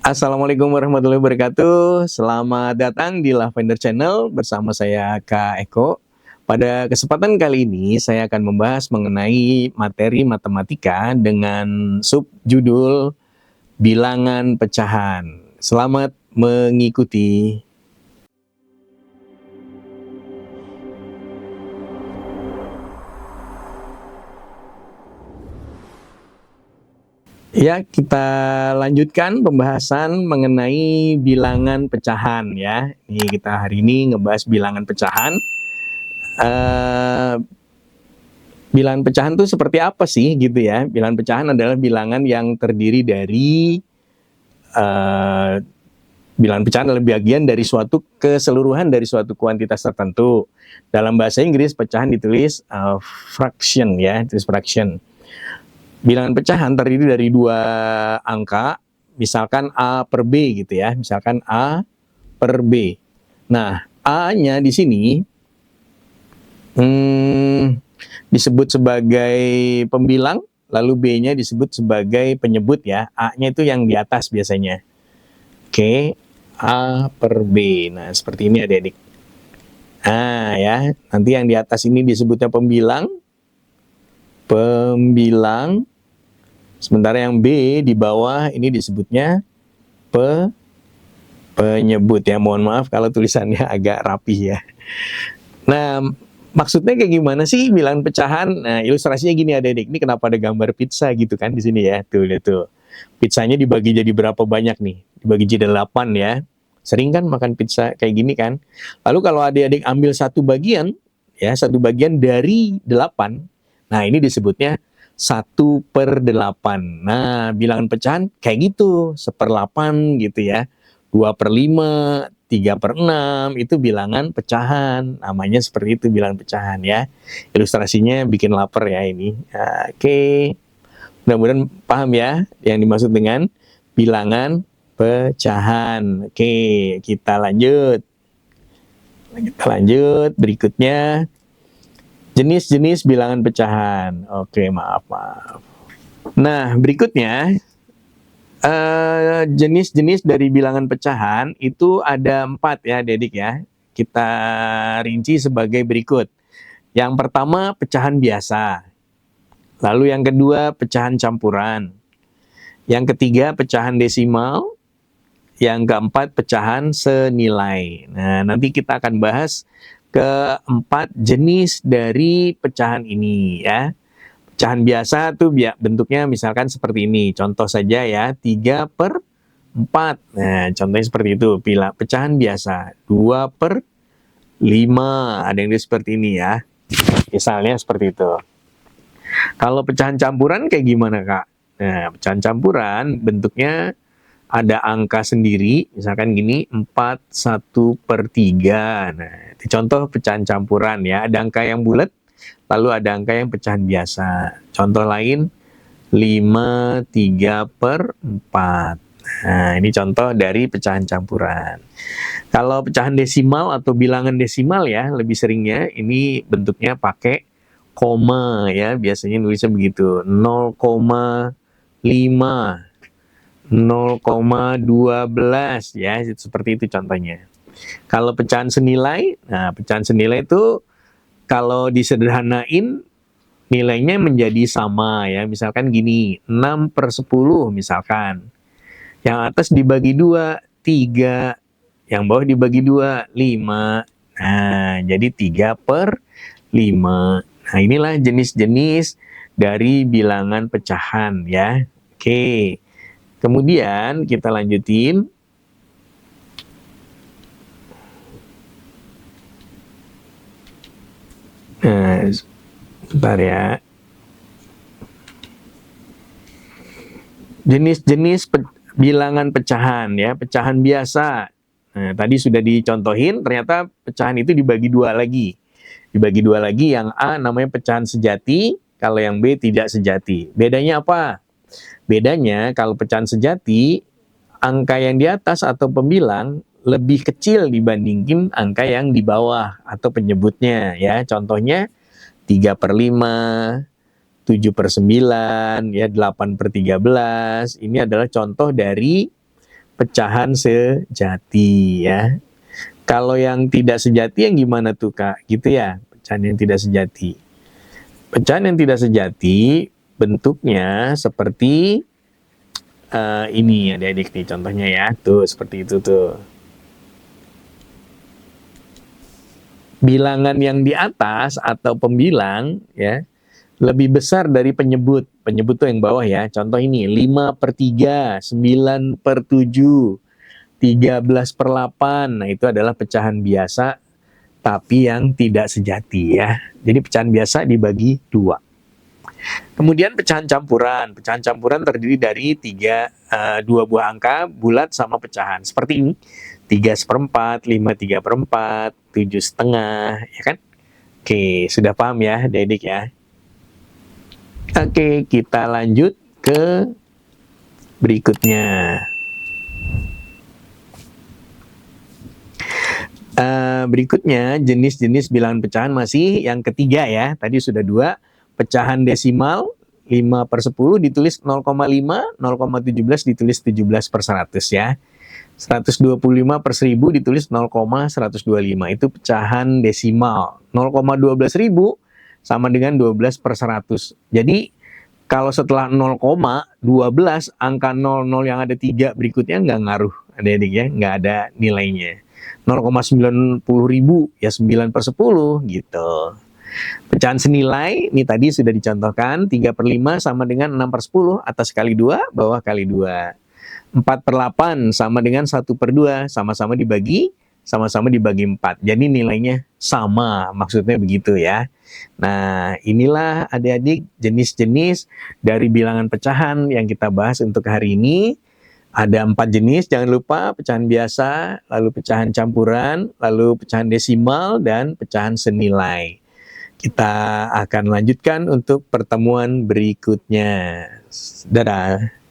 Assalamualaikum warahmatullahi wabarakatuh. Selamat datang di Lavender Channel bersama saya Kak Eko. Pada kesempatan kali ini saya akan membahas mengenai materi matematika dengan subjudul bilangan pecahan. Selamat mengikuti. Ya, kita lanjutkan pembahasan mengenai bilangan pecahan ya. Ini kita hari ini ngebahas bilangan pecahan. Bilangan pecahan itu seperti apa sih gitu ya? Bilangan pecahan adalah bilangan yang terdiri dari bilangan pecahan adalah bagian dari suatu keseluruhan dari suatu kuantitas tertentu. Dalam bahasa Inggris pecahan ditulis fraction ya, ditulis fraction. Bilangan pecahan terdiri dari dua angka, misalkan A per B gitu ya, misalkan A per B. Nah, A-nya di sini disebut sebagai pembilang, lalu B-nya disebut sebagai penyebut ya. A-nya itu yang di atas biasanya. Oke, A per B. Nah, seperti ini adik-adik. Nah ya, nanti yang di atas ini disebutnya pembilang. Sementara yang B di bawah ini disebutnya penyebut ya. Mohon maaf kalau tulisannya agak rapih ya. Nah, maksudnya kayak gimana sih bilangan pecahan? Nah, ilustrasinya gini adik-adik. Ini kenapa ada gambar pizza gitu kan di sini ya. Tuh, lihat tuh. Pizzanya dibagi jadi berapa banyak nih? Dibagi jadi 8 ya. Sering kan makan pizza kayak gini kan? Lalu kalau adik-adik ambil satu bagian, ya satu bagian dari 8, nah ini disebutnya 1/8. Nah, bilangan pecahan kayak gitu, 1/8 gitu ya. 2/5, 3/6 itu bilangan pecahan. Namanya seperti itu bilangan pecahan ya. Ilustrasinya bikin lapar ya ini. Oke. Mudah-mudahan paham ya yang dimaksud dengan bilangan pecahan. Oke, kita lanjut. Berikutnya jenis-jenis bilangan pecahan. Oke, maaf. Nah, berikutnya jenis-jenis dari bilangan pecahan itu ada 4 ya, adik ya. Kita rinci sebagai berikut. Yang pertama pecahan biasa. Lalu yang kedua pecahan campuran. Yang ketiga pecahan desimal. Yang keempat pecahan senilai. Nah, nanti kita akan bahas keempat jenis dari pecahan ini ya. Pecahan biasa tuh bentuknya misalkan seperti ini. Contoh saja ya, 3/4. Nah, contohnya seperti itu. Pecahan biasa, 2/5. Ada yang seperti ini ya. Misalnya seperti itu. Kalau pecahan campuran kayak gimana, Kak? Nah, pecahan campuran bentuknya ada angka sendiri, misalkan gini, 4/1/3. Nah, itu contoh pecahan campuran ya. Ada angka yang bulat, lalu ada angka yang pecahan biasa. Contoh lain, 5/3/4. Nah, ini contoh dari pecahan campuran. Kalau pecahan desimal atau bilangan desimal ya, lebih seringnya ini bentuknya pakai koma ya. Biasanya nulisnya begitu, 0,5. 0,12 ya, seperti itu contohnya. Kalau pecahan senilai, nah pecahan senilai itu kalau disederhanain nilainya menjadi sama ya, misalkan gini, 6/10 misalkan. Yang atas dibagi 2, 3. Yang bawah dibagi 2, 5. Nah, jadi 3/5. Nah, inilah jenis-jenis dari bilangan pecahan ya. Oke. Kemudian kita lanjutin. Nah, sebentar ya. Jenis-jenis bilangan pecahan ya, pecahan biasa. Nah, tadi sudah dicontohin, ternyata pecahan itu dibagi 2 lagi. Dibagi 2 lagi, yang A namanya pecahan sejati, kalau yang B tidak sejati. Bedanya apa? Bedanya kalau pecahan sejati, angka yang di atas atau pembilang lebih kecil dibandingin angka yang di bawah atau penyebutnya ya. Contohnya 3/5, 7/9, ya 8/13. Ini adalah contoh dari pecahan sejati ya. Kalau yang tidak sejati yang gimana tuh Kak? Gitu ya, pecahan yang tidak sejati. Pecahan yang tidak sejati bentuknya seperti ini adik-adik nih contohnya ya. Tuh seperti itu tuh. Bilangan yang di atas atau pembilang ya lebih besar dari penyebut. Penyebut tuh yang bawah ya. Contoh ini 5/3, 9/7, 13/8. Nah, itu adalah pecahan biasa tapi yang tidak sejati ya. Jadi pecahan biasa dibagi 2. Kemudian pecahan campuran. Pecahan campuran terdiri dari 2 buah angka bulat sama pecahan. Seperti ini. 3/4, 5/3/4, 7/2, ya kan? Oke, sudah paham ya, adik-adik ya? Oke, kita lanjut ke berikutnya. Berikutnya, jenis-jenis bilangan pecahan masih yang ketiga ya. Tadi sudah 2, pecahan desimal 5/10 ditulis 0,5, 0,17 ditulis 17/100 ya. 125/1000 ditulis 0,125. Itu pecahan desimal. 0,12000 sama dengan 12/100. Jadi kalau setelah 0,12 angka 00 yang ada 3 berikutnya nggak ngaruh adik-adik ya, nggak ada nilainya. 0,90.000 ya 9/10 gitu. Pecahan senilai ini tadi sudah dicontohkan 3/5 sama dengan 6/10, atas kali 2 bawah kali 2. 4/8 sama dengan 1/2, sama-sama dibagi 4. Jadi nilainya sama, maksudnya begitu ya. Nah, inilah adik-adik jenis-jenis dari bilangan pecahan yang kita bahas untuk hari ini. Ada 4 jenis, jangan lupa pecahan biasa, lalu pecahan campuran, lalu pecahan desimal, dan pecahan senilai. Kita akan lanjutkan untuk pertemuan berikutnya. Dadah.